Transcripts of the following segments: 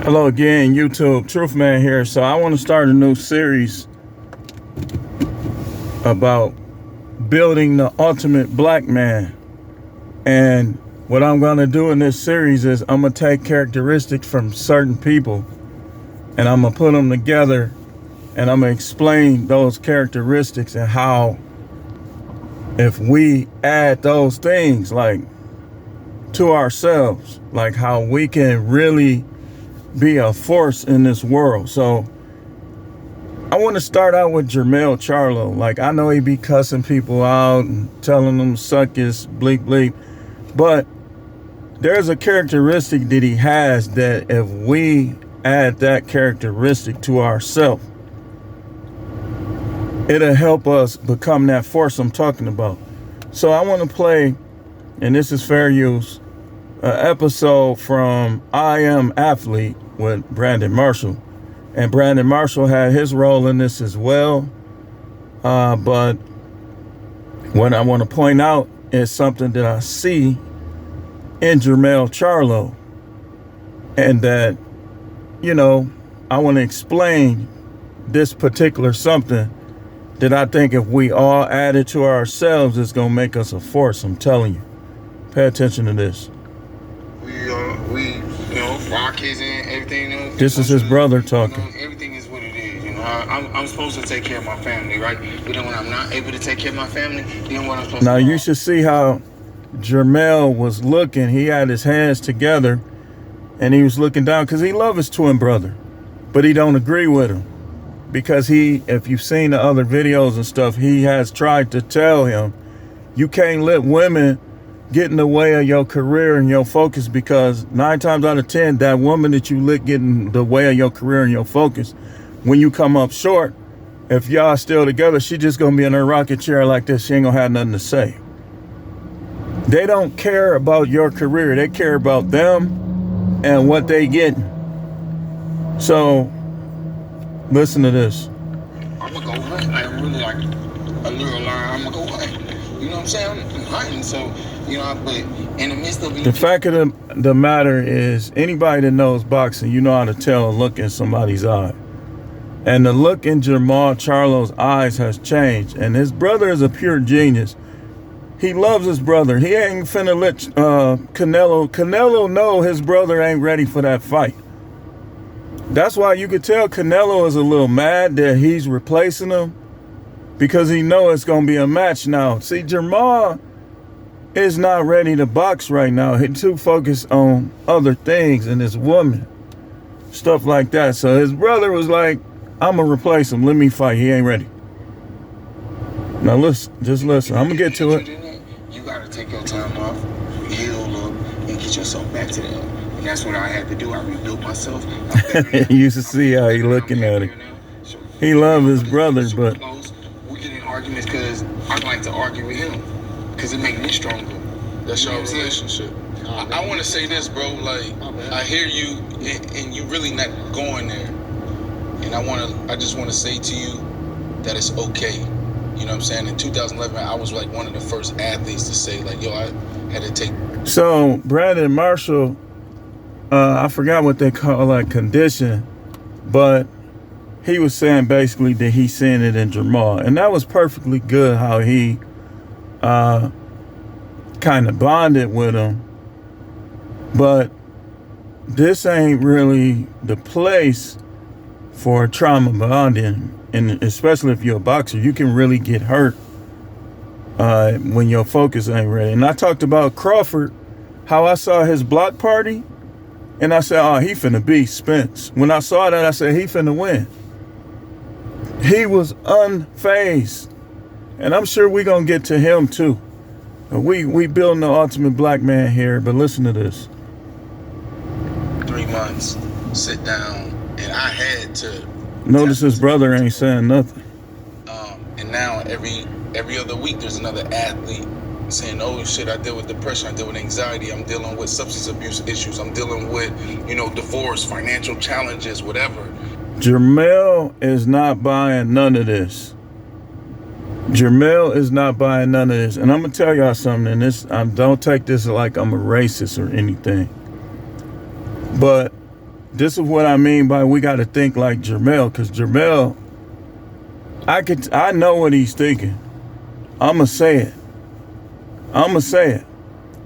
Hello again, YouTube. Truth Man here. So I want to start a new series about building the ultimate black man. And what I'm going to do in this series is I'm going to take characteristics from certain people and I'm going to put them together and I'm going to explain those characteristics and how if we add those things like to ourselves, like how we can really be a force in this world. So I want to start out with Jermell Charlo. Like, I know he be cussing people out and telling them suck his bleep bleep, but there's a characteristic that he has that if we add that characteristic to ourselves, it'll help us become that force I'm talking about. So I want to play, and this is fair use, an episode from I Am Athlete with Brandon Marshall. And Brandon Marshall had his role in this as well. But what I want to point out is something that I see in Jermell Charlo. And that, you know, I want to explain this particular something that I think if we all add it to ourselves, it's going to make us a force. I'm telling you. Pay attention to this. Rockets and everything. This is his brother talking. Everything is what it is. I'm supposed to take care of my family, right? But then when I'm not able to take care of my family, then what I'm supposed to do? Now you should see how Jermell was looking. He had his hands together and he was looking down because he loves his twin brother, but he don't agree with him because if you've seen the other videos and stuff, he has tried to tell him, you can't let women get in the way of your career and your focus, because 9 times out of 10, that woman that you let get in the way of your career and your focus, when you come up short, if y'all still together, she just gonna be in her rocket chair like this. She ain't gonna have nothing to say. They don't care about your career. They care about them and what they getting. So listen to this. I'm gonna go hunt. I really like a little line. I'm gonna go hunt. You know what I'm saying? I'm hunting, so but in the midst of the fact of the matter is, anybody that knows boxing, you know how to tell a look in somebody's eye. And the look in Jermell Charlo's eyes has changed. And his brother is a pure genius. He loves his brother. He ain't finna let Canelo know his brother ain't ready for that fight. That's why you could tell Canelo is a little mad that he's replacing him, because he know it's gonna be a match now. See, Jermell is not ready to box right now. He's too focused on other things and his woman, stuff like that. So his brother was like, I'm gonna replace him. Let me fight. He ain't ready. Now listen, just listen. I'm gonna get to it. You gotta take your time off, heal up, and get yourself back to that. And that's what I had to do. I rebuilt myself. You used to see how he looking at it. He loved his brother, but we get in arguments because I like to argue with him. Because it makes me stronger. That's your relationship. I want to say this, bro. Like, I hear you, and you really not going there. And I just want to say to you that it's okay. You know what I'm saying? In 2011, I was like one of the first athletes to say, like, yo, I had to take. So Brandon Marshall, I forgot what they call that condition, but he was saying basically that he seen it in Jermell, and that was perfectly good how he kind of bonded with him. But this ain't really the place for trauma bonding, and especially if you're a boxer, you can really get hurt when your focus ain't ready. And I talked about Crawford, how I saw his block party, and I said, oh, he finna beat Spence. When I saw that, I said, he finna win. He was unfazed. And I'm sure we're going to get to him too. We building the ultimate black man here, but listen to this. 3 months, sit down, and I had to. Notice his brother ain't saying nothing. And now every other week there's another athlete saying, oh shit, I deal with depression, I deal with anxiety, I'm dealing with substance abuse issues, I'm dealing with, divorce, financial challenges, whatever. Jermell is not buying none of this. Jermell is not buying none of this. And I'm going to tell y'all something, and this, don't take this like I'm a racist or anything. But this is what I mean by we got to think like Jermell, because Jermell, I know what he's thinking. I'ma say it.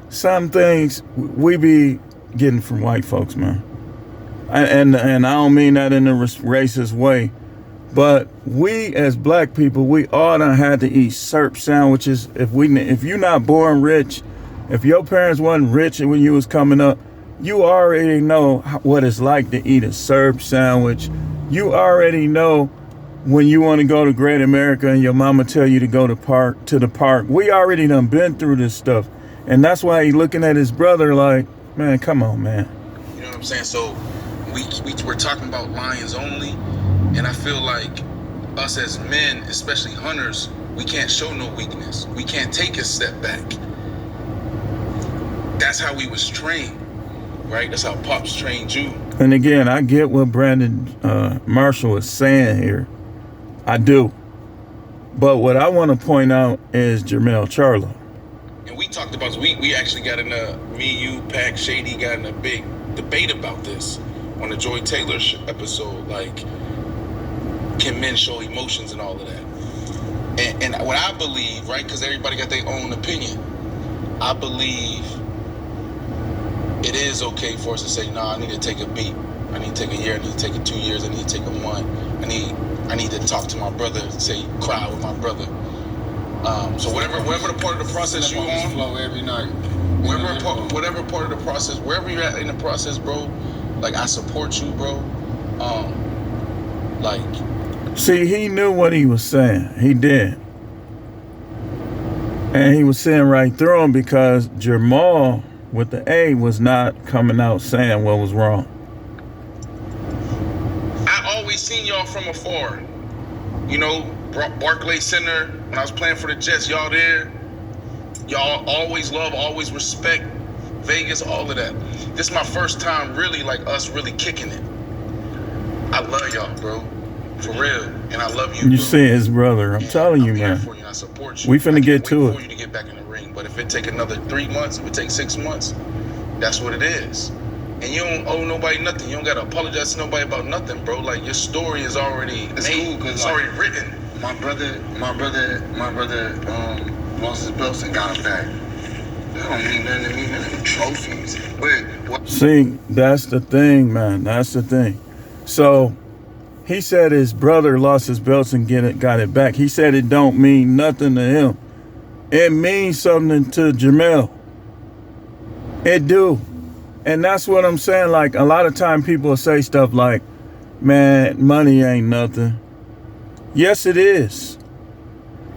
Some things we be getting from white folks, man. And I don't mean that in a racist way, but we as black people, we all done had to eat syrup sandwiches. If you not born rich, if your parents wasn't rich when you was coming up, you already know what it's like to eat a syrup sandwich. You already know when you want to go to Great America and your mama tell you to go to the park. We already done been through this stuff. And that's why he looking at his brother like, man, come on, man. You know what I'm saying? So we're talking about lions only, and I feel like us as men, especially hunters, we can't show no weakness. We can't take a step back. That's how we was trained, right? That's how Pops trained you. And again, I get what Brandon Marshall is saying here. I do. But what I want to point out is Jermell Charlo. And we talked about this. We actually got in me, you, Pac, Shady got in a big debate about this on the Joy Taylor episode. Like, can men show emotions and all of that? And what I believe, right, because everybody got their own opinion, I believe it is okay for us to say, nah, I need to take a beat. I need to take a year. I need to take 2 years. I need to take a month. I need to talk to my brother, say, cry with my brother. So whatever the part of the process you on, flow every night. Whatever part of the process, wherever you're at in the process, bro, like, I support you, bro. See, he knew what he was saying. He did. And he was saying right through him, because Jermell with the A was not coming out saying what was wrong. I always seen y'all from afar. You know, Barclays Center, when I was playing for the Jets, y'all there. Y'all always love, always respect. Vegas, all of that. This is my first time really, like, us really kicking it. I love y'all, bro. For real. And I love you, You bro. see his brother. I'm telling you, man. For you, and I support you. We finna get to it. For you to get back in the ring. But if it take another 3 months, if it take 6 months, that's what it is. And you don't owe nobody nothing. You don't gotta apologize to nobody about nothing, bro. Like, your story is already made. Cool, cause it's already written. My brother lost his belts and got him back. That don't mean nothing to me, man. Trophies. But See, that's the thing, man. That's the thing. So he said his brother lost his belts and got it back. He said it don't mean nothing to him. It means something to Jermell. It do. And that's what I'm saying. Like, a lot of time people say stuff like, man, money ain't nothing. Yes, it is.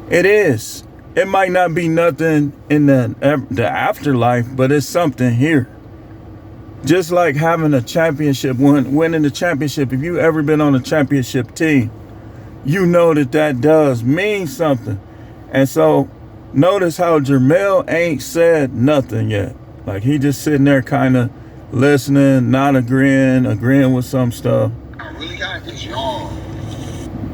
It is. It might not be nothing in the afterlife, but it's something here. Just like having a championship, winning the championship. If you ever been on a championship team, you know that does mean something. And so notice how Jermell ain't said nothing yet. Like, he just sitting there kind of listening, not agreeing with some stuff. I really got this, y'all.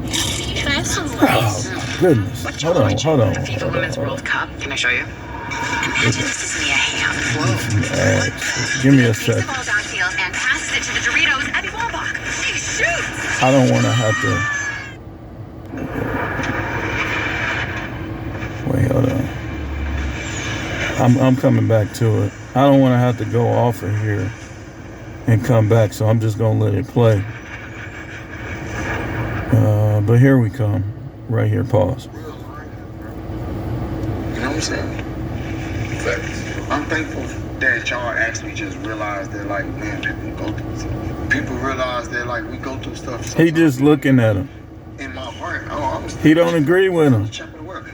Can I have some rice? Oh, goodness. Hold on. FIFA Women's World Cup. Can I show you? This is me a handful. Give me a sec. Takes the ball downfield and passes it to the Doritos at Wallbach. He shoots. I don't want to have to. Wait, hold on. I'm coming back to it. I don't want to have to go off of here and come back, so I'm just gonna let it play. But here we come. Right here, pause. You know what I'm saying? I'm thankful that y'all actually just realized that, like, man, people realize that, like, we go through stuff. He just looking at him. In my heart, he don't agree with him.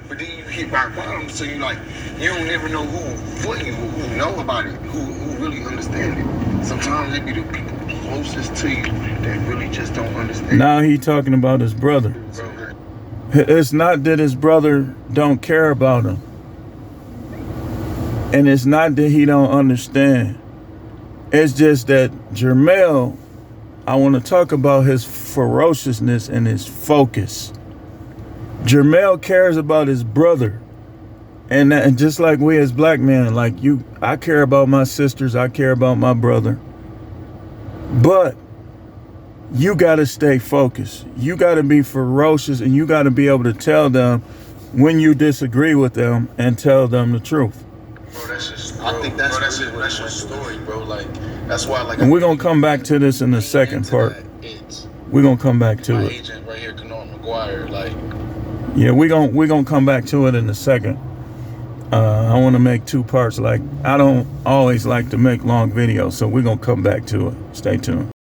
But then you hit rock bottom, so you don't ever know who know about it, who really understand it. Sometimes it be the people closest to you that really just don't understand. Now he talking about his brother. It's not that his brother don't care about him. And it's not that he don't understand. It's just that Jermell, I want to talk about his ferociousness and his focus. Jermell cares about his brother. And just like we as black men, like I care about my sisters, I care about my brother. But you got to stay focused. You got to be ferocious, and you got to be able to tell them when you disagree with them and tell them the truth. Bro, that's just, I think that's bro, really that's your story, bro. Like, that's why, like, And we're going to come back to this in the second part. We're going to come back to my it. agent right here, Kennard McGuire, like, Yeah, we're gonna come back to it in a second. I want to make 2 parts. Like, I don't always like to make long videos, so we're gonna come back to it. Stay tuned.